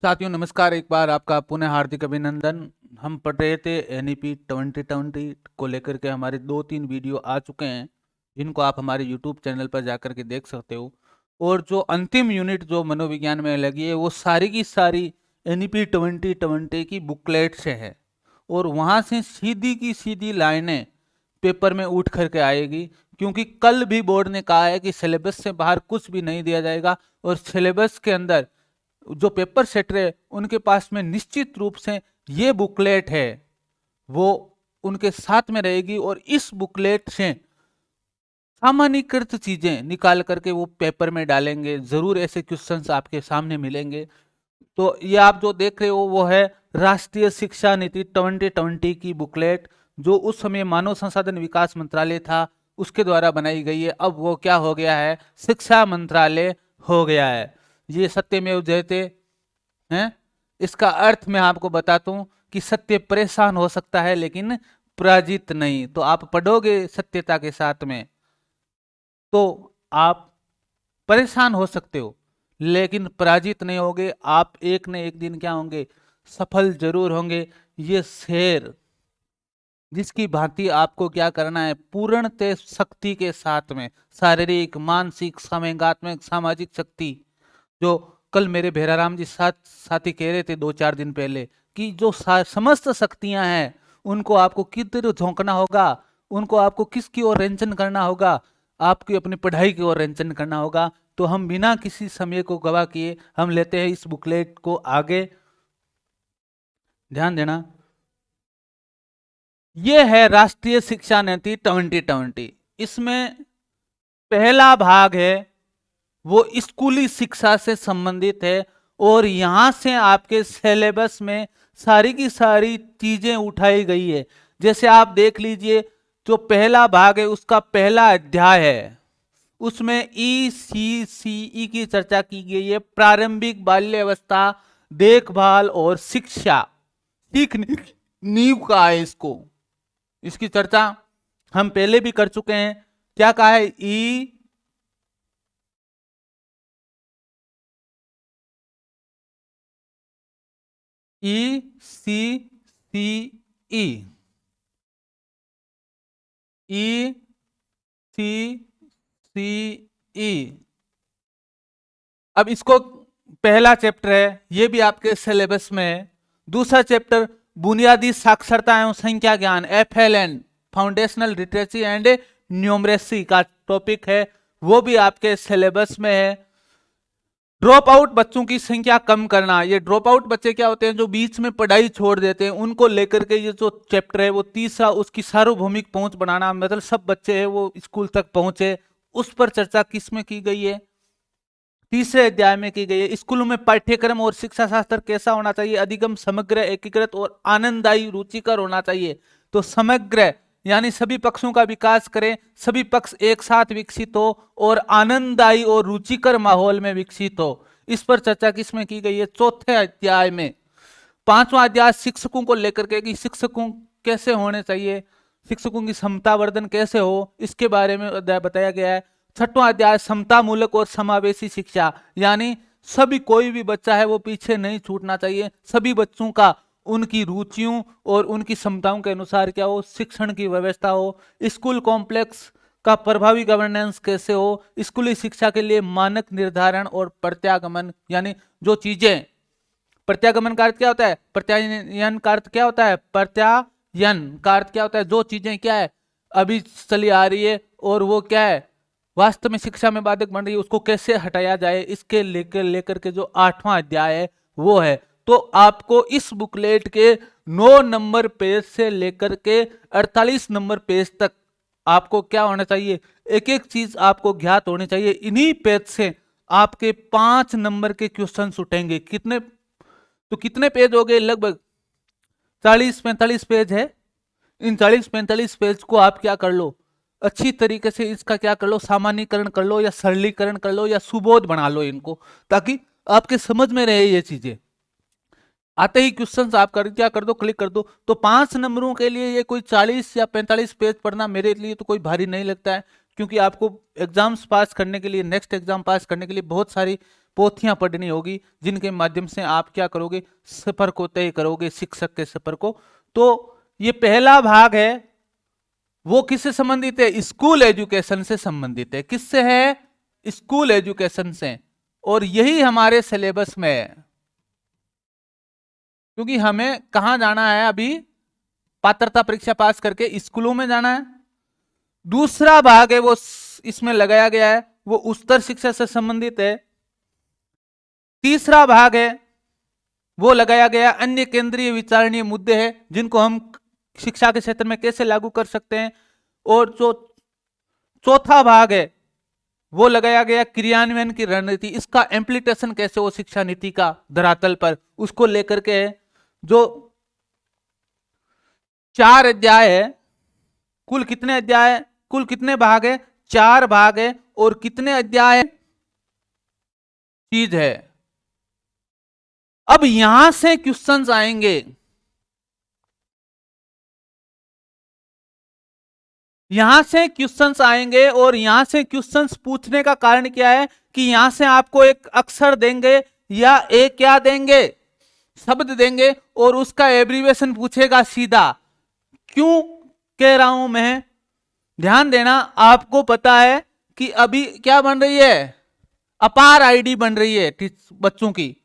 साथियों नमस्कार। एक बार आपका पुनः हार्दिक अभिनंदन। हम पढ़ रहे थे एनईपी 2020 को लेकर के हमारे 2-3 वीडियो आ चुके हैं, जिनको आप हमारे यूट्यूब चैनल पर जाकर के देख सकते हो। और जो अंतिम यूनिट जो मनोविज्ञान में लगी है वो सारी की सारी एनईपी 2020 की बुकलेट से है, और वहाँ से सीधी की सीधी लाइनें पेपर में उठ करके आएगी। क्योंकि कल भी बोर्ड ने कहा है कि सिलेबस से बाहर कुछ भी नहीं दिया जाएगा, और सिलेबस के अंदर जो पेपर सेटर है उनके पास में निश्चित रूप से ये बुकलेट है वो उनके साथ में रहेगी, और इस बुकलेट से सामान्यकृत चीजें निकाल करके वो पेपर में डालेंगे। जरूर ऐसे क्वेश्चंस आपके सामने मिलेंगे। तो ये आप जो देख रहे हो वो है राष्ट्रीय शिक्षा नीति 2020 की बुकलेट, जो उस समय मानव संसाधन विकास मंत्रालय था उसके द्वारा बनाई गई है। अब वो क्या हो गया है, शिक्षा मंत्रालय हो गया है। ये सत्यमेव जयते हैं। इसका अर्थ मैं आपको बताता हूं कि सत्य परेशान हो सकता है लेकिन पराजित नहीं। तो आप पढ़ोगे सत्यता के साथ में तो आप परेशान हो सकते हो लेकिन पराजित नहीं होगे। आप एक न एक दिन क्या होंगे, सफल जरूर होंगे। ये शेर जिसकी भांति आपको क्या करना है, पूर्णतः शक्ति के साथ में शारीरिक मानसिक संवेगात्मक सामाजिक शक्ति, जो कल मेरे भेराराम जी साथी कह रहे थे 2-4 दिन पहले कि जो समस्त शक्तियां हैं उनको आपको किधर झोंकना होगा, उनको आपको किसकी ओर रेंचन करना होगा, आपकी अपनी पढ़ाई की ओर रेंचन करना होगा। तो हम बिना किसी समय को गवा किए हम लेते हैं इस बुकलेट को आगे। ध्यान देना, ये है राष्ट्रीय शिक्षा नीति 2020। इसमें पहला भाग है वो स्कूली शिक्षा से संबंधित है, और यहां से आपके सिलेबस में सारी की सारी चीजें उठाई गई है। जैसे आप देख लीजिए, जो पहला भाग है उसका पहला अध्याय है, उसमें ECCE की चर्चा की गई है। प्रारंभिक बाल्यावस्था देखभाल और शिक्षा सीखने की नींव का है। इसकी चर्चा हम पहले भी कर चुके हैं। क्या कहा है, ECCE, ECCE। अब इसको पहला चैप्टर है, ये भी आपके सिलेबस में है। दूसरा चैप्टर बुनियादी साक्षरता एवं संख्या ज्ञान, FLN foundational literacy and numeracy का टॉपिक है, वो भी आपके सिलेबस में है। ड्रॉप आउट बच्चों की संख्या कम करना, ये ड्रॉप आउट बच्चे क्या होते हैं, जो बीच में पढ़ाई छोड़ देते हैं, उनको लेकर के ये जो चैप्टर है वो तीसरा, उसकी सार्वभौमिक पहुंच बनाना, मतलब सब बच्चे हैं वो स्कूल तक पहुंचे, उस पर चर्चा किसमें की गई है, तीसरे अध्याय में की गई है। स्कूलों में पाठ्यक्रम और शिक्षा शास्त्र कैसा होना चाहिए, अधिगम समग्र एकीकृत और आनंददायी रुचिकर होना चाहिए। तो समग्र यानी सभी पक्षों का विकास करें, सभी पक्ष एक साथ विकसित हो और आनंददायी और रुचिकर माहौल में विकसित हो। इस पर चर्चा किसमें की गई है, चौथे अध्याय में। पांचवा अध्याय शिक्षकों को लेकर के कि शिक्षकों कैसे होने चाहिए, शिक्षकों की क्षमता वर्धन कैसे हो, इसके बारे में बताया गया है। छठवां अध्याय समता मूलक और समावेशी शिक्षा, यानी सभी, कोई भी बच्चा है वो पीछे नहीं छूटना चाहिए, सभी बच्चों का उनकी रुचियों और उनकी क्षमताओं के अनुसार क्या हो, शिक्षण की व्यवस्था हो। स्कूल कॉम्प्लेक्स का प्रभावी गवर्नेंस कैसे हो, स्कूली शिक्षा के लिए मानक निर्धारण और प्रत्यागमन, यानी जो चीजें, प्रत्यागमन का अर्थ क्या होता है, प्रत्यायन का अर्थ क्या होता है, प्रत्यायन का अर्थ क्या होता है, जो चीजें क्या है अभी चली आ रही है और वो क्या है वास्तव में शिक्षा में बाधक बन रही है, उसको कैसे हटाया जाए, इसके लेकर के जो 8वां अध्याय है वो है। तो आपको इस बुकलेट के 9 नंबर पेज से लेकर के 48 नंबर पेज तक आपको क्या होना चाहिए, एक एक चीज आपको ज्ञात होनी चाहिए। इन्हीं पेज से आपके 5 नंबर के क्वेश्चन उठेंगे। कितने, तो कितने पेज हो गए, लगभग 40-45 पेज है। इन 40-45 पेज को आप क्या कर लो, अच्छी तरीके से इसका क्या कर लो, सामान्यकरण कर लो या सरलीकरण कर लो या सुबोध बना लो इनको, ताकि आपके समझ में रहे ये चीजें। आते ही क्वेश्चंस आप क्या कर दो, क्लिक कर दो। तो 5 नंबरों के लिए ये कोई 40 या 45 पेज पढ़ना मेरे लिए तो कोई भारी नहीं लगता है, क्योंकि आपको एग्जाम्स पास करने के लिए, नेक्स्ट एग्जाम पास करने के लिए बहुत सारी पोथियां पढ़नी होगी, जिनके माध्यम से आप क्या करोगे, सफर को तय करोगे, शिक्षक के सफर को। तो ये पहला भाग है, वो किससे संबंधित है, स्कूल एजुकेशन से संबंधित है। किससे है, स्कूल एजुकेशन से। और यही हमारे सिलेबस में है, क्योंकि हमें कहां जाना है, अभी पात्रता परीक्षा पास करके स्कूलों में जाना है। दूसरा भाग है वो इसमें लगाया गया है, वो उच्चतर शिक्षा से संबंधित है। तीसरा भाग है वो लगाया गया अन्य केंद्रीय विचारणीय मुद्दे हैं, जिनको हम शिक्षा के क्षेत्र में कैसे लागू कर सकते हैं। और जो चौथा भाग है वो लगाया गया क्रियान्वयन की रणनीति, इसका इम्प्लीमेंटेशन कैसे हो शिक्षा नीति का धरातल पर, उसको लेकर के है। जो 4 अध्याय है, कुल कितने अध्याय है, कुल कितने भाग है, 4 भाग है। और कितने अध्याय चीज है। अब यहां से क्वेश्चंस आएंगे, यहां से क्वेश्चंस आएंगे। और यहां से क्वेश्चंस पूछने का कारण क्या है कि यहां से आपको एक अक्षर देंगे या एक क्या देंगे, शब्द देंगे, और उसका एब्रीविएशन पूछेगा सीधा। क्यों कह रहा हूं मैं, ध्यान देना। आपको पता है कि अभी क्या बन रही है, अपार आईडी बन रही है बच्चों की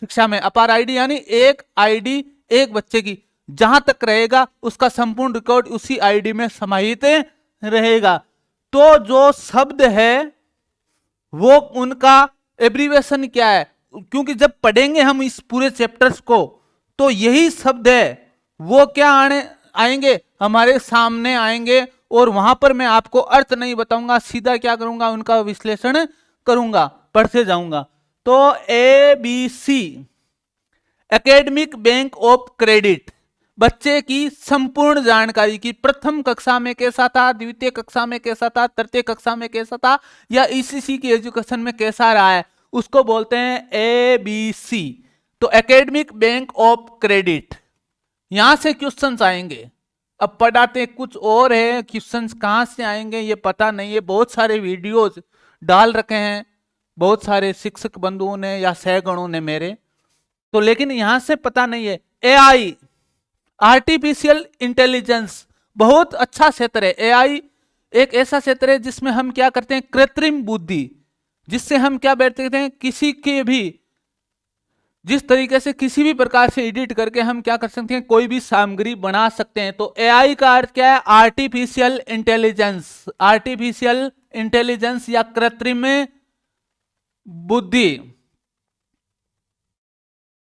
शिक्षा में। अपार आईडी यानी एक आईडी एक बच्चे की, जहां तक रहेगा उसका संपूर्ण रिकॉर्ड उसी आईडी में समाहित रहेगा। तो जो शब्द है वो उनका एब्रीविएशन क्या है, क्योंकि जब पढ़ेंगे हम इस पूरे चैप्टर्स को तो यही शब्द है वो क्या आएंगे, हमारे सामने आएंगे। और वहां पर मैं आपको अर्थ नहीं बताऊंगा, सीधा क्या करूंगा, उनका विश्लेषण करूंगा, पढ़ते जाऊंगा। तो ABC academic bank of credit, बच्चे की संपूर्ण जानकारी की प्रथम कक्षा में कैसा था, द्वितीय कक्षा में कैसा था, तृतीय कक्षा में कैसा था, या ECC की एजुकेशन में कैसा रहा है, उसको बोलते हैं ABC। तो एकेडमिक बैंक ऑफ क्रेडिट, यहां से क्वेश्चंस आएंगे। अब पढ़ाते कुछ और है, क्वेश्चंस कहां से आएंगे ये पता नहीं है। बहुत सारे वीडियोस डाल रखे हैं बहुत सारे शिक्षक बंधुओं ने या सहगणों ने मेरे, तो लेकिन यहां से पता नहीं है। AI आर्टिफिशियल इंटेलिजेंस बहुत अच्छा क्षेत्र है। AI एक ऐसा क्षेत्र है जिसमें हम क्या करते हैं, कृत्रिम बुद्धि, जिससे हम क्या बैठते हैं, किसी के भी जिस तरीके से किसी भी प्रकार से एडिट करके हम क्या कर सकते हैं, कोई भी सामग्री बना सकते हैं। तो AI का अर्थ क्या है, आर्टिफिशियल इंटेलिजेंस। आर्टिफिशियल इंटेलिजेंस या कृत्रिम बुद्धि।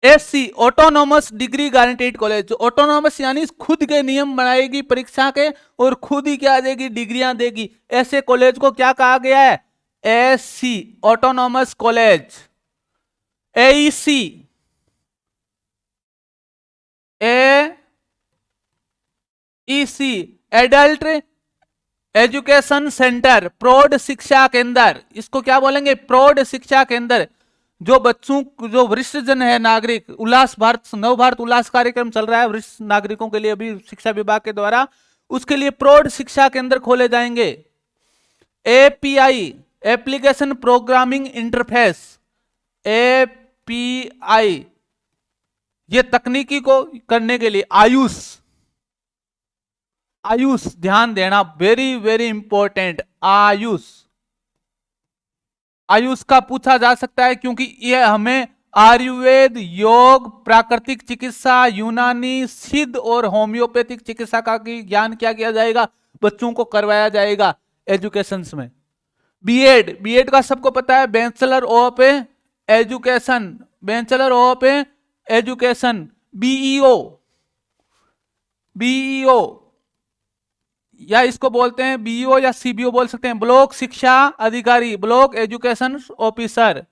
SC autonomous degree guaranteed college, autonomous यानी खुद के नियम बनाएगी परीक्षा के और खुद ही क्या देगी, डिग्रियां देगी। ऐसे कॉलेज को क्या कहा गया है, SC autonomous college. AEC adult education centre, प्रौढ़ शिक्षा केंद्र, इसको क्या बोलेंगे, प्रौढ़ शिक्षा केंद्र। जो बच्चों, जो वरिष्ठ जन है, नागरिक उल्लास भारत, नव भारत उल्लास कार्यक्रम चल रहा है वरिष्ठ नागरिकों के लिए अभी शिक्षा विभाग के द्वारा, उसके लिए प्रौढ़ शिक्षा केंद्र खोले जाएंगे। API application programming interface, API ये तकनीकी को करने के लिए। आयुष ध्यान देना, वेरी वेरी इंपॉर्टेंट। आयुष का पूछा जा सकता है क्योंकि यह हमें आयुर्वेद, योग, प्राकृतिक चिकित्सा, यूनानी, सिद्ध और होम्योपैथिक चिकित्सा का ज्ञान क्या किया जाएगा, बच्चों को करवाया जाएगा एजुकेशन में। बीएड का सबको पता है, bachelor of education, bachelor of education. BEO या इसको बोलते हैं बीईओ या सीबीओ बोल सकते हैं, ब्लॉक शिक्षा अधिकारी, block education officer.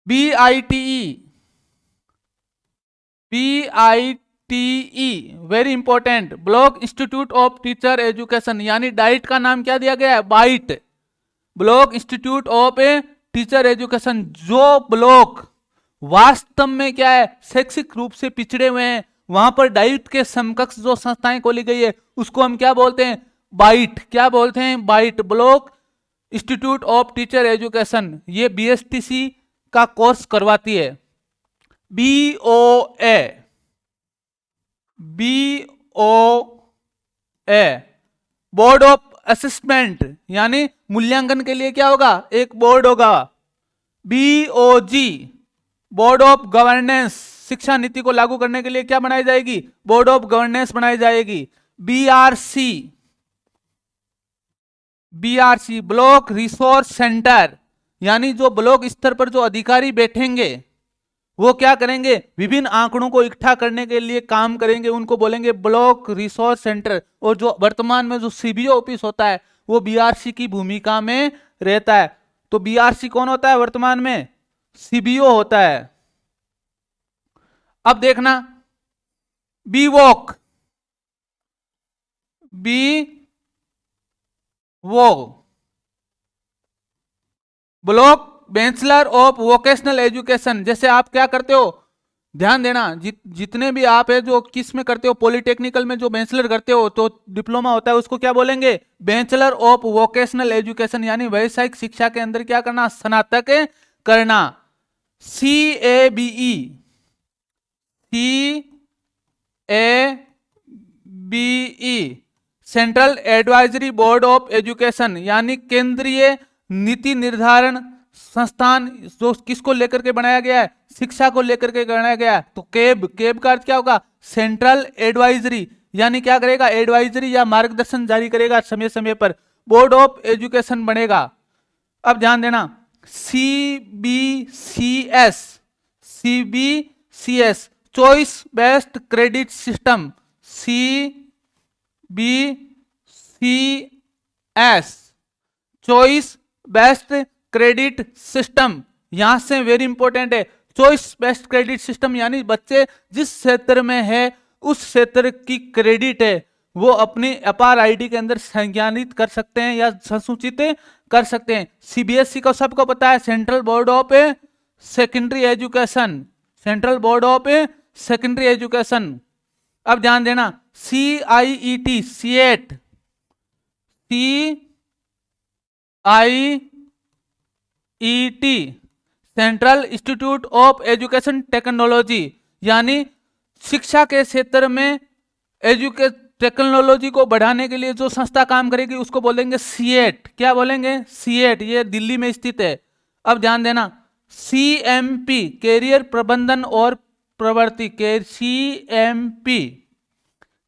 BITE very important, block institute of teacher education, यानी डाइट का नाम क्या दिया गया है, BITE, block institute of teacher education. जो ब्लॉक वास्तव में क्या है, शैक्षिक रूप से पिछड़े हुए हैं, वहां पर डाइट के समकक्ष जो संस्थाएं खोली गई है उसको हम क्या बोलते हैं, बाइट। क्या बोलते हैं, BITE, block institute of teacher education, ये बीएसटीसी का कोर्स करवाती है। BOA, BOA board of assessment, यानी मूल्यांकन के लिए क्या होगा, एक बोर्ड होगा। बीओजी बोर्ड ऑफ गवर्नेंस, शिक्षा नीति को लागू करने के लिए क्या बनाई जाएगी, बोर्ड ऑफ गवर्नेंस बनाई जाएगी। BRC, BRC block resource centre, यानी जो ब्लॉक स्तर पर जो अधिकारी बैठेंगे वो क्या करेंगे, विभिन्न आंकड़ों को इकट्ठा करने के लिए काम करेंगे, उनको बोलेंगे ब्लॉक रिसोर्स सेंटर। और जो वर्तमान में जो सीबीओ ऑफिस होता है वो बीआरसी की भूमिका में रहता है। तो बीआरसी कौन होता है वर्तमान में, सीबीओ होता है। अब देखना बीवॉक, block bachelor of vocational education. जैसे आप क्या करते हो, ध्यान देना, जितने भी आप है जो किस में करते हो, पॉलिटेक्निकल में जो बैचलर करते हो तो डिप्लोमा होता है, उसको क्या बोलेंगे, बैचलर ऑफ वोकेशनल एजुकेशन, यानी व्यावसायिक शिक्षा के अंदर क्या करना, स्नातक करना। CABE, central advisory board of education, यानी केंद्रीय नीति निर्धारण संस्थान, जो किसको लेकर के बनाया गया है, शिक्षा को लेकर के बनाया गया है। तो केब का अर्थ क्या होगा, सेंट्रल एडवाइजरी, यानी क्या करेगा, एडवाइजरी या मार्गदर्शन जारी करेगा समय समय पर, बोर्ड ऑफ एजुकेशन बनेगा। अब ध्यान देना CBCS choice based credit system, CBCS choice best credit system, यहां से वेरी इंपॉर्टेंट है। चॉइस बेस्ट क्रेडिट सिस्टम यानी बच्चे जिस क्षेत्र में है उस क्षेत्र की क्रेडिट है वो अपनी अपार आईडी के अंदर संज्ञानित कर सकते हैं या संसूचित कर सकते हैं। सीबीएसई को सबको पता है, central board of secondary education, central board of secondary education. अब ध्यान देना CIET, CEAT, CIET central institute of education technology, यानी शिक्षा के क्षेत्र में टेक्नोलॉजी को बढ़ाने के लिए जो संस्था काम करेगी उसको बोलेंगे सीएट। क्या बोलेंगे, सीएट, ये दिल्ली में स्थित है। अब ध्यान देना CMP कैरियर प्रबंधन और प्रवृत्ति, CMP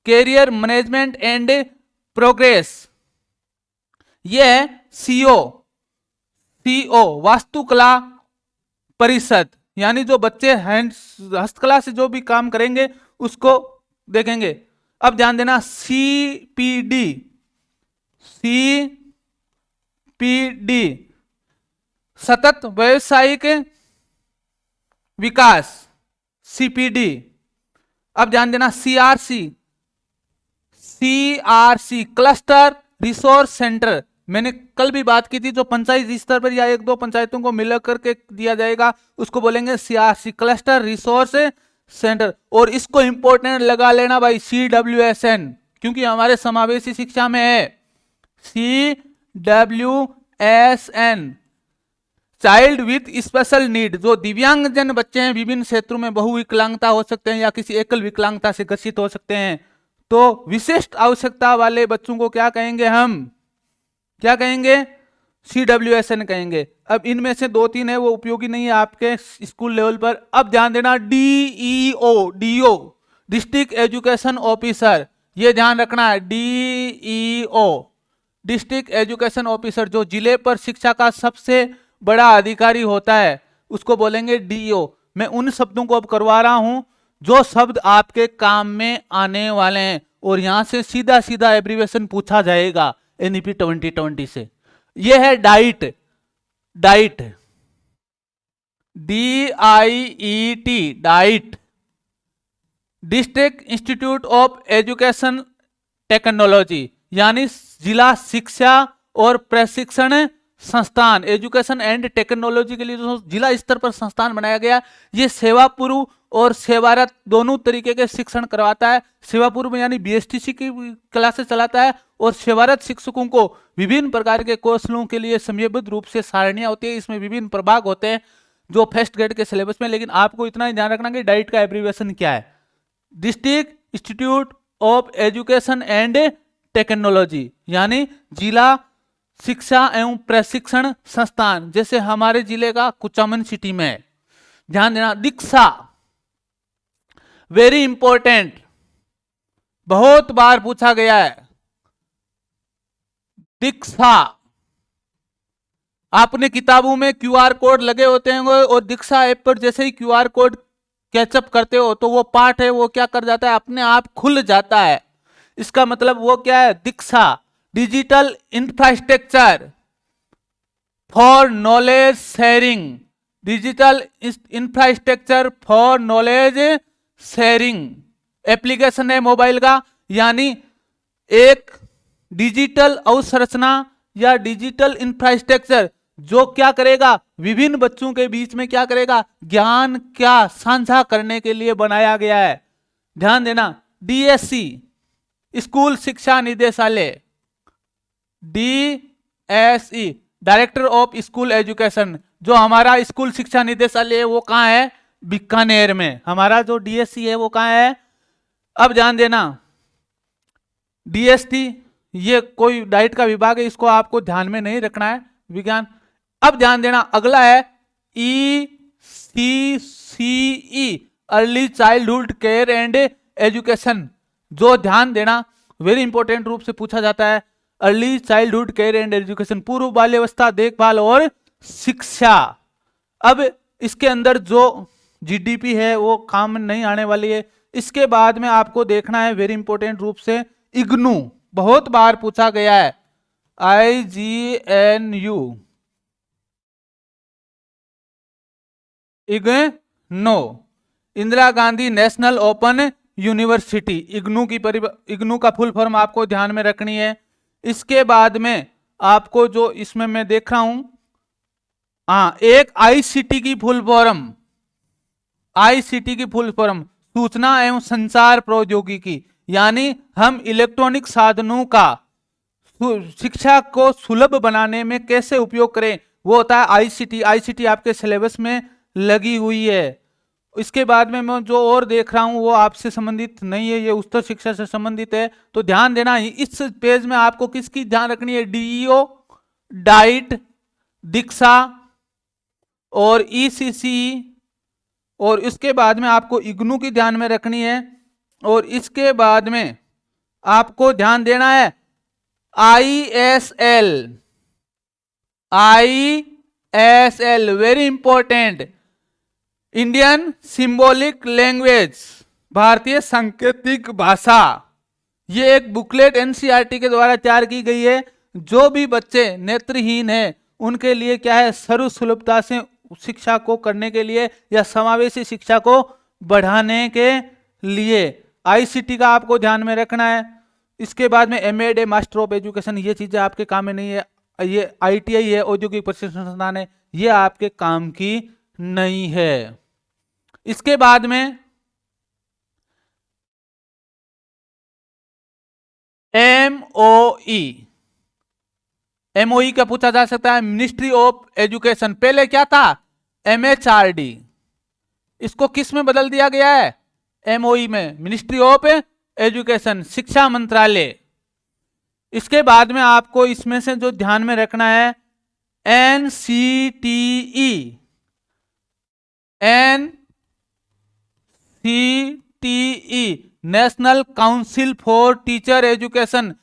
career management and progress, यह CO वास्तुकला परिषद, यानी जो बच्चे हस्तकला से जो भी काम करेंगे उसको देखेंगे। अब ध्यान देना CPD सतत व्यवसायिक विकास, CPD। अब ध्यान देना CRC क्लस्टर रिसोर्स सेंटर, मैंने कल भी बात की थी, जो पंचायत स्तर पर या एक दो पंचायतों को मिला करके दिया जाएगा उसको बोलेंगे CRC क्लस्टर रिसोर्स सेंटर। और इसको इंपॉर्टेंट लगा लेना भाई CWSN, क्योंकि हमारे समावेशी शिक्षा में है CWSN child with special need, जो दिव्यांगजन बच्चे हैं, विभिन्न क्षेत्रों में बहुविकलांगता हो सकते हैं या किसी एकल विकलांगता से ग्रसित हो सकते हैं, तो विशिष्ट आवश्यकता वाले बच्चों को क्या कहेंगे, हम क्या कहेंगे, CWSN कहेंगे। अब इनमें से 2-3 है वो उपयोगी नहीं है आपके स्कूल लेवल पर। अब ध्यान देना DO डिस्ट्रिक्ट एजुकेशन ऑफिसर, ये ध्यान रखना है, DEO डिस्ट्रिक्ट एजुकेशन ऑफिसर, जो जिले पर शिक्षा का सबसे बड़ा अधिकारी होता है उसको बोलेंगे DEO। मैं उन शब्दों को अब करवा रहा हूं जो शब्द आपके काम में आने वाले हैं और यहां से सीधा सीधा एब्रीविएशन पूछा जाएगा NEP 2020 से। यह है diet, DIET, diet district institute of education technology, यानी जिला शिक्षा और प्रशिक्षण संस्थान एजुकेशन एंड टेक्नोलॉजी के लिए जो जिला स्तर पर संस्थान बनाया गया, ये सेवापूर्व और सेवारत दोनों तरीके के शिक्षण करवाता है। सेवापूर्व में यानी बीएसटीसी की क्लासेस चलाता है और सेवारत शिक्षकों को विभिन्न प्रकार के कौशलों के लिए समयबद्ध रूप से सारणियां होती है। इसमें विभिन्न प्रभाग होते हैं जो फर्स्ट ग्रेड के सिलेबस में, लेकिन आपको इतना ही ध्यान रखना कि डाइट का एब्रीविएशन क्या है, district institute of education and technology, यानी जिला शिक्षा एवं प्रशिक्षण संस्थान, जैसे हमारे जिले का कुचामन सिटी में है। ध्यान देना, दीक्षा वेरी इंपॉर्टेंट, बहुत बार पूछा गया है। दीक्षा आपने किताबों में क्यूआर कोड लगे होते हैं और दीक्षा ऐप पर जैसे ही क्यूआर कोड कैचअप करते हो तो वो पार्ट है वो क्या कर जाता है, अपने आप खुल जाता है। इसका मतलब वो क्या है, DIKSHA digital infrastructure for knowledge sharing, digital infrastructure for knowledge sharing application है मोबाइल का, यानी एक डिजिटल अवसंरचना या डिजिटल इंफ्रास्ट्रक्चर जो क्या करेगा, विभिन्न बच्चों के बीच में क्या करेगा, ज्ञान क्या साझा करने के लिए बनाया गया है। ध्यान देना, डीएससी स्कूल शिक्षा निदेशालय, DSE director of school education, जो हमारा स्कूल शिक्षा निदेशालय है वो कहाँ है, बीकानेर में। हमारा जो डीएससी है वो कहाँ है। अब ध्यान देना, डीएसटी ये कोई डाइट का विभाग है, इसको आपको ध्यान में नहीं रखना है, विज्ञान। अब ध्यान देना, अगला है ECCE early childhood care and education, जो ध्यान देना वेरी इंपॉर्टेंट रूप से पूछा जाता है। Early childhood care and education, पूर्व बाल्यावस्था देखभाल और शिक्षा। अब इसके अंदर जो जीडीपी है वो काम नहीं आने वाली है। इसके बाद में आपको देखना है वेरी इंपॉर्टेंट रूप से इग्नू, बहुत बार पूछा गया है, IGNU IGNOU, Indira Gandhi national open university. IGNOU का फुल फॉर्म आपको ध्यान में रखनी है। इसके बाद में आपको जो इसमें मैं देख रहा हूं, एक आईसीटी की फुल फॉर्म, आईसीटी की फुल फॉर्म सूचना एवं संचार प्रौद्योगिकी, यानी हम इलेक्ट्रॉनिक साधनों का शिक्षा को सुलभ बनाने में कैसे उपयोग करें, वो होता है आईसीटी। आईसीटी आपके सिलेबस में लगी हुई है। इसके बाद में मैं जो और देख रहा हूं वो आपसे संबंधित नहीं है, ये उच्च शिक्षा से संबंधित है, तो ध्यान देना। इस पेज में आपको किसकी ध्यान रखनी है, डीईओ, डाइट, दीक्षा और ईसीसी, और इसके बाद में आपको इग्नू की ध्यान में रखनी है। और इसके बाद में आपको ध्यान देना है ISL, ISL very important, Indian symbolic language, भारतीय सांकेतिक भाषा। ये एक बुकलेट एनसीईआरटी के द्वारा तैयार की गई है। जो भी बच्चे नेत्रहीन है उनके लिए क्या है, सर्व सुलभता से शिक्षा को करने के लिए या समावेशी शिक्षा को बढ़ाने के लिए आईसीटी का आपको ध्यान में रखना है। इसके बाद में एमएड मास्टर ऑफ एजुकेशन, ये चीजें आपके काम में नहीं है। ये आईटीआई है, औद्योगिक प्रशिक्षण संस्थान है, ये आपके काम की नहीं है। इसके बाद में एमओई का पूछा जा सकता है, मिनिस्ट्री ऑफ एजुकेशन। पहले क्या था, MHRD, इसको किस में बदल दिया गया है, एमओई में, मिनिस्ट्री ऑफ एजुकेशन, शिक्षा मंत्रालय। इसके बाद में आपको इसमें से जो ध्यान में रखना है, NCTE, national council for teacher education.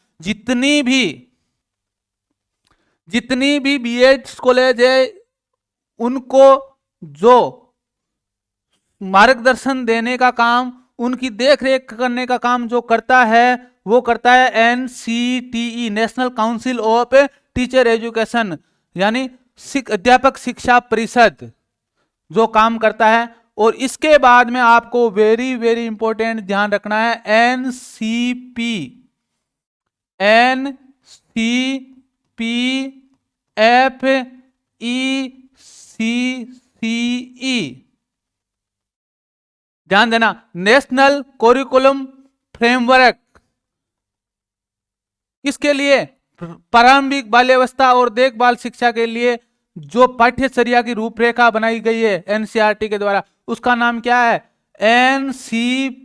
जितनी भी बीएड कॉलेज है उनको जो मार्गदर्शन देने का काम, उनकी देखरेख करने का काम जो करता है वो करता है NCTE, national council of teacher education, यानी अध्यापक शिक्षा परिषद जो काम करता है। और इसके बाद में आपको वेरी वेरी इंपॉर्टेंट ध्यान रखना है NCPS, ध्यान देना, नेशनल करिकुलम फ्रेमवर्क किसके लिए? प्रारंभिक बाल्यावस्था और देखभाल शिक्षा के लिए जो पाठ्यचर्या की रूपरेखा बनाई गई है एनसीईआरटी के द्वारा, उसका नाम क्या है? NCPFECCE,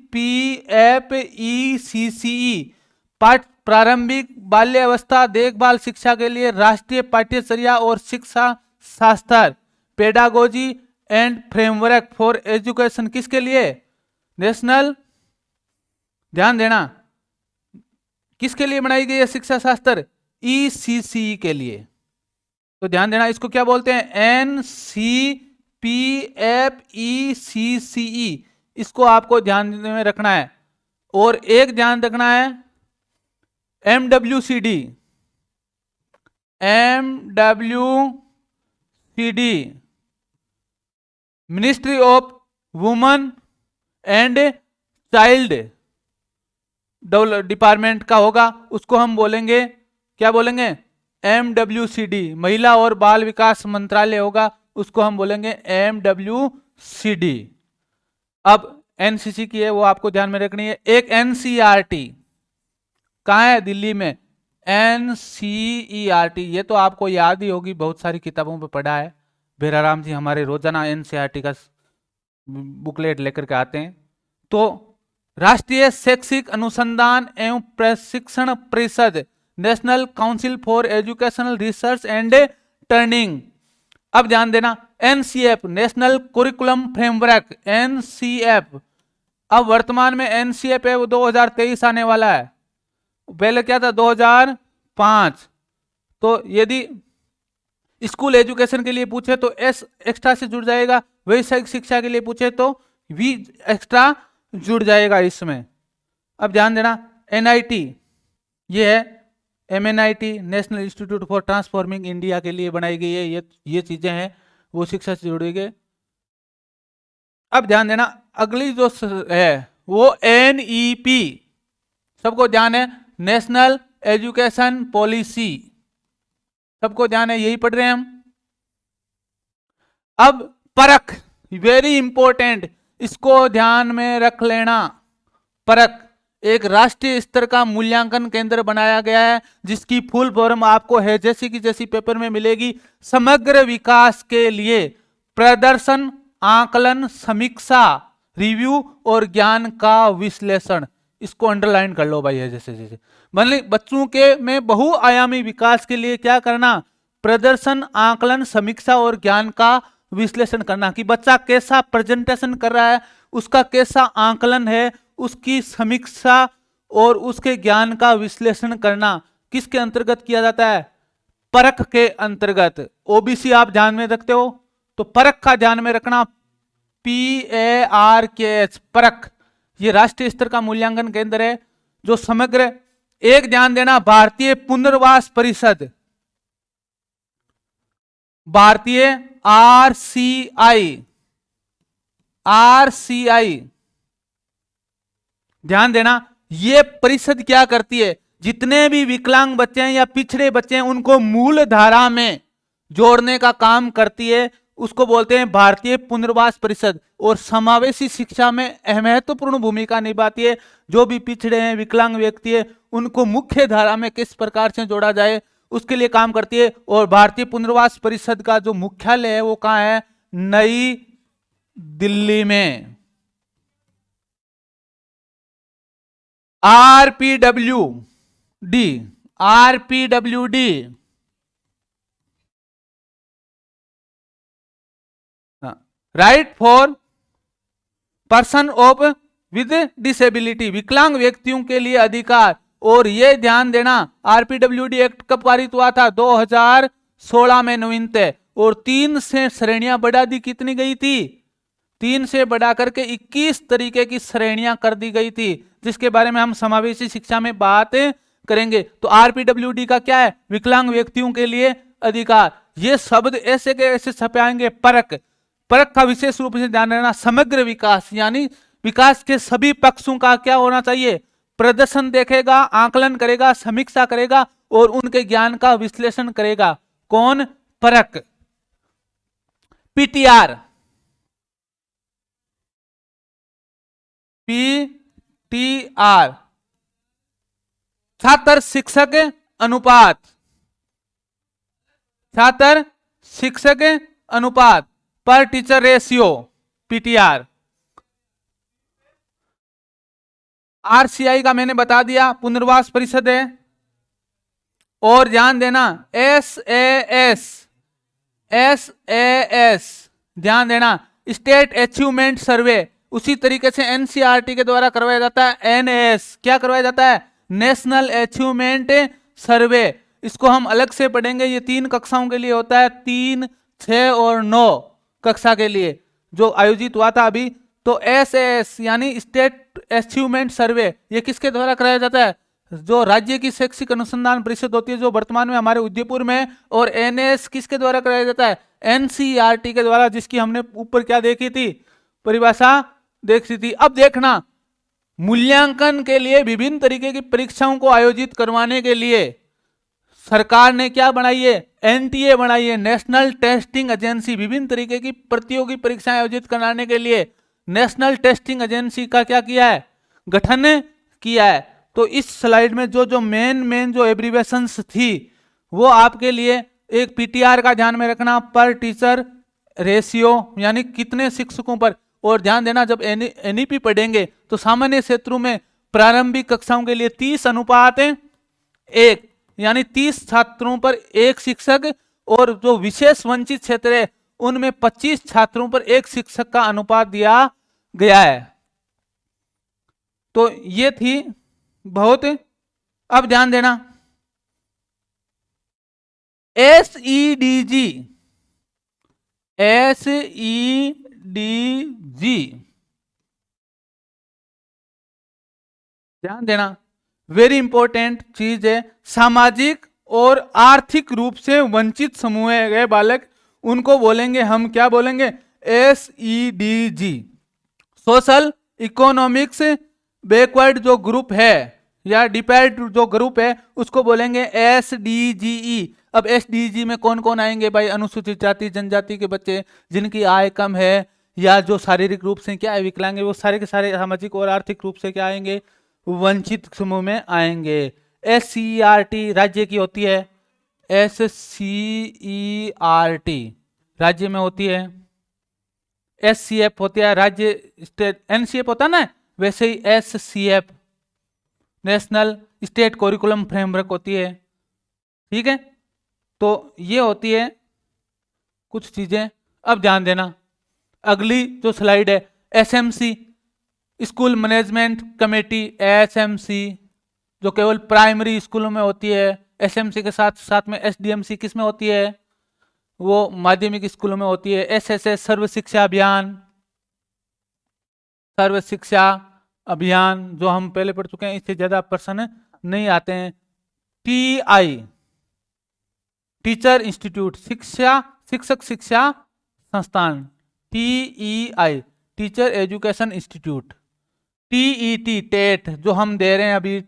प्रारंभिक बाल्यावस्था देखभाल शिक्षा के लिए राष्ट्रीय पाठ्यचर्या और शिक्षा शास्त्र, pedagogy and framework for education, किसके लिए? नेशनल, ध्यान देना, किसके लिए बनाई गई है शिक्षा शास्त्र? ECCE के लिए। तो ध्यान देना, इसको क्या बोलते हैं? NCPFECCE, इसको आपको ध्यान में रखना है। और एक ध्यान रखना है MWCD, ministry of women and child department का होगा, उसको हम बोलेंगे, क्या बोलेंगे? MWCD। महिला और बाल विकास मंत्रालय होगा, उसको हम बोलेंगे MWCD। अब NCC की है, वो आपको ध्यान में रखनी है। एक NCERT कहाँ है? दिल्ली में NCERT, ये तो आपको याद ही होगी, बहुत सारी किताबों में पढ़ा है। बेराराम जी हमारे रोजाना NCERT का बुकलेट लेकर के आते हैं। तो राष्ट्रीय शैक्षिक अनुसंधान एवं प्रशिक्षण परिषद, national council for educational research and training. अब ध्यान देना, NCF, national curriculum framework, NCF। अब वर्तमान में NCF है वो 2023 आने वाला है, पहले क्या था? 2005। तो यदि स्कूल एजुकेशन के लिए पूछे तो S एक्स्ट्रा से जुड़ जाएगा, वैश्विक शिक्षा के लिए पूछे तो V एक्स्ट्रा जुड़ जाएगा इसमें। अब ध्यान देना, NIT ये है, MNIT, national institute for transforming India के लिए बनाई गई है। ये चीजें हैं वो शिक्षा से जुड़ी गई। अब ध्यान देना, अगली जो है वो NEP, सबको ध्यान है, नेशनल एजुकेशन पॉलिसी, सबको ध्यान है, यही पढ़ रहे हैं हम। अब परख, वेरी इंपॉर्टेंट, इसको ध्यान में रख लेना। परख एक राष्ट्रीय स्तर का मूल्यांकन केंद्र बनाया गया है, जिसकी फुल फॉर्म आपको है जैसी की जैसी पेपर में मिलेगी, समग्र विकास के लिए प्रदर्शन, आकलन, समीक्षा, रिव्यू और ज्ञान का विश्लेषण। इसको अंडरलाइन कर लो भाई, है जैसे जैसे बच्चों के में बहुआयामी विकास के लिए क्या करना? प्रदर्शन, आकलन, समीक्षा और ज्ञान का विश्लेषण करना, कि बच्चा कैसा प्रेजेंटेशन कर रहा है, उसका कैसा आकलन है, उसकी समीक्षा और उसके ज्ञान का विश्लेषण करना किसके अंतर्गत किया जाता है? परख के अंतर्गत। ओबीसी आप ध्यान में रखते हो तो परख का ध्यान में रखना, PARKH, परख। ये राष्ट्रीय स्तर का मूल्यांकन केंद्र है जो समग्र, एक ध्यान देना, भारतीय पुनर्वास परिषद, भारतीय RCI, ध्यान देना, ये परिषद क्या करती है? जितने भी विकलांग बच्चे हैं या पिछड़े बच्चे हैं उनको मूल धारा में जोड़ने का काम करती है, उसको बोलते हैं भारतीय पुनर्वास परिषद। और समावेशी शिक्षा में महत्वपूर्ण भूमिका निभाती है। जो भी पिछड़े हैं, विकलांग व्यक्ति है, उनको मुख्य धारा में किस प्रकार से जोड़ा जाए उसके लिए काम करती है। और भारतीय पुनर्वास परिषद का जो मुख्यालय है वो कहां है? नई दिल्ली में। RPWD, right for person of with disability, विकलांग व्यक्तियों के लिए अधिकार। और ये ध्यान देना, RPWD एक्ट कब पारित हुआ था? 2016 में नवीनतः। और 3 से श्रेणियां बढ़ा दी, कितनी गई थी? 3 से बढ़ा करके 21 तरीके की श्रेणियां कर दी गई थी, जिसके बारे में हम समावेशी शिक्षा में बात करेंगे। तो RPWD का क्या है? विकलांग व्यक्तियों के लिए अधिकार। ये शब्द ऐसे के ऐसे छपाएंगे। परख, परख का विशेष रूप से ध्यान रखना, समग्र विकास, यानी विकास के सभी पक्षों का क्या होना चाहिए? प्रदर्शन देखेगा, आकलन करेगा, समीक्षा करेगा और उनके ज्ञान का विश्लेषण करेगा। कौन परक, पीटीआर, पीटीआर छात्र शिक्षक अनुपात, छात्र शिक्षक अनुपात पर टीचर रेशियो, पीटीआर। आरसीआई का मैंने बता दिया, पुनर्वास परिषद है। और ध्यान देना एसएएस, एसएएस ध्यान देना, स्टेट अचीवमेंट सर्वे, उसी तरीके से एनसीईआरटी के द्वारा करवाया जाता है एनएएस, क्या करवाया जाता है, नेशनल अचीवमेंट सर्वे। इसको हम अलग से पढ़ेंगे, ये 3 कक्षाओं के लिए होता है, 3, 6 और 9 कक्षा के लिए जो आयोजित हुआ था अभी। तो एसएएस यानी स्टेट अचीवमेंट सर्वे, ये किसके द्वारा कराया जाता है, जो राज्य की शैक्षिक अनुसंधान परिषद होती है जो वर्तमान में हमारे उदयपुर में। और एनएएस किसके द्वारा कराया जाता है, एनसीईआरटी के द्वारा, जिसकी हमने ऊपर क्या देखी थी, परिभाषा देखी थी। अब देखना, मूल्यांकन के लिए विभिन्न तरीके की परीक्षाओं को आयोजित करवाने के लिए सरकार ने क्या बनाई है, एनटीए बनाई है, नेशनल टेस्टिंग एजेंसी। विभिन्न तरीके की प्रतियोगी परीक्षाएं आयोजित कराने के लिए नेशनल टेस्टिंग एजेंसी का क्या किया है, गठन किया है। तो इस स्लाइड में जो जो मेन जो एब्रीवेशंस थी वो आपके लिए, एक पीटीआर का ध्यान में रखना, पर टीचर रेशियो यानी कितने शिक्षकों पर। और ध्यान देना, जब एनईपी पढ़ेंगे तो सामान्य क्षेत्रों में प्रारंभिक कक्षाओं के लिए 30:1 यानी 30 छात्रों पर 1 शिक्षक, और जो विशेष वंचित क्षेत्र है उनमें 25 छात्रों पर 1 शिक्षक का अनुपात दिया गया है। तो ये थी बहुत। अब ध्यान देना, एसईडीजी, एसईडीजी ध्यान देना, वेरी इंपॉर्टेंट चीज है। सामाजिक और आर्थिक रूप से वंचित समूह गए बालक, उनको बोलेंगे हम, क्या बोलेंगे, एसईडीजी। सोशल इकोनॉमिक्स बैकवर्ड जो ग्रुप है या डिपेंड जो ग्रुप है उसको बोलेंगे एसडीजीई। अब एसडीजी में कौन कौन आएंगे भाई, अनुसूचित जाति जनजाति के बच्चे जिनकी आय कम है या जो शारीरिक रूप से क्या है, विकलांग है, वो सारे के सारे सामाजिक और आर्थिक रूप से क्या आएंगे, वंचित समूह में आएंगे। एससीईआरटी राज्य की होती है, एससीईआरटी राज्य में होती है। एससीएफ होती है राज्य, स्टेट, एनसीएफ होता है ना, वैसे ही SCF national state curriculum framework होती है। ठीक है, तो ये होती है कुछ चीजें। अब ध्यान देना, अगली जो स्लाइड है, SMC school management committee, SMC जो केवल प्राइमरी स्कूलों में होती है। एसएमसी के साथ साथ में एसडीएमसी किस में होती है, वो माध्यमिक स्कूलों में होती है। एसएसएस सर्व शिक्षा अभियान, सर्व शिक्षा अभियान जो हम पहले पढ़ चुके हैं, इससे ज्यादा प्रश्न नहीं आते हैं। टीआई टीचर इंस्टीट्यूट, शिक्षक शिक्षा संस्थान, TEI teacher education institute. TET TET जो हम दे रहे हैं अभी,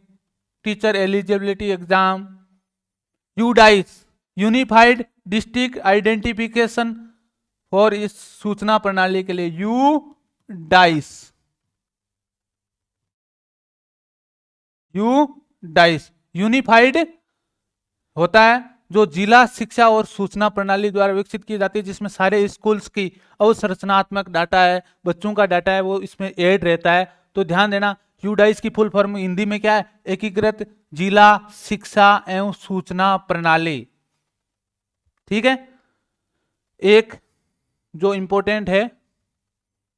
teacher eligibility exam. UDISE unified district identification for इस सूचना प्रणाली के लिए, यूडाइस, यूडाइस यूनिफाइड होता है जो जिला शिक्षा और सूचना प्रणाली द्वारा विकसित की जाती है, जिसमें सारे स्कूल्स की अवसंरचनात्मक डाटा है, बच्चों का डाटा है, वो इसमें ऐड रहता है। तो ध्यान देना, यूडाइस की फुल फॉर्म हिंदी में क्या है, एकीकृत जिला शिक्षा एवं सूचना प्रणाली। ठीक है, एक जो इंपॉर्टेंट है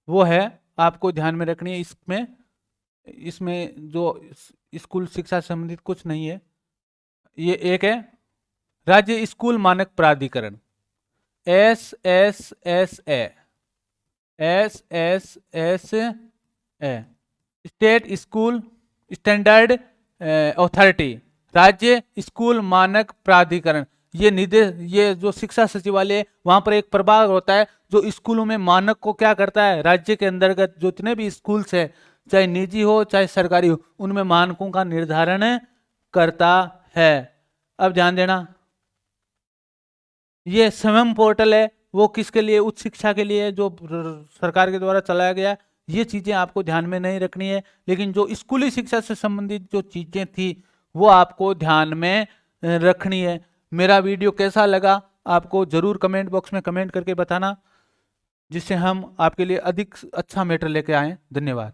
वो है आपको ध्यान में रखनी है, इसमें जो स्कूल शिक्षा से संबंधित कुछ नहीं है। ये एक है राज्य स्कूल मानक प्राधिकरण, SSSA, state school standard authority, राज्य स्कूल मानक प्राधिकरण। ये निर्देश, ये जो शिक्षा सचिवालय, वहां पर एक प्रभाग होता है जो स्कूलों में मानक को क्या करता है, राज्य के अंतर्गत जितने भी स्कूल्स है, चाहे निजी हो चाहे सरकारी हो, उनमें मानकों का निर्धारण करता है। अब ध्यान देना, ये स्वयं पोर्टल है वो किसके लिए, उच्च शिक्षा के लिए, जो सरकार के द्वारा चलाया गया। ये चीजें आपको ध्यान में नहीं रखनी है, लेकिन जो स्कूली शिक्षा से संबंधित जो चीजें थी वो आपको ध्यान में रखनी है। मेरा वीडियो कैसा लगा आपको जरूर कमेंट बॉक्स में कमेंट करके बताना, जिससे हम आपके लिए अधिक अच्छा मैटर लेके आए। धन्यवाद।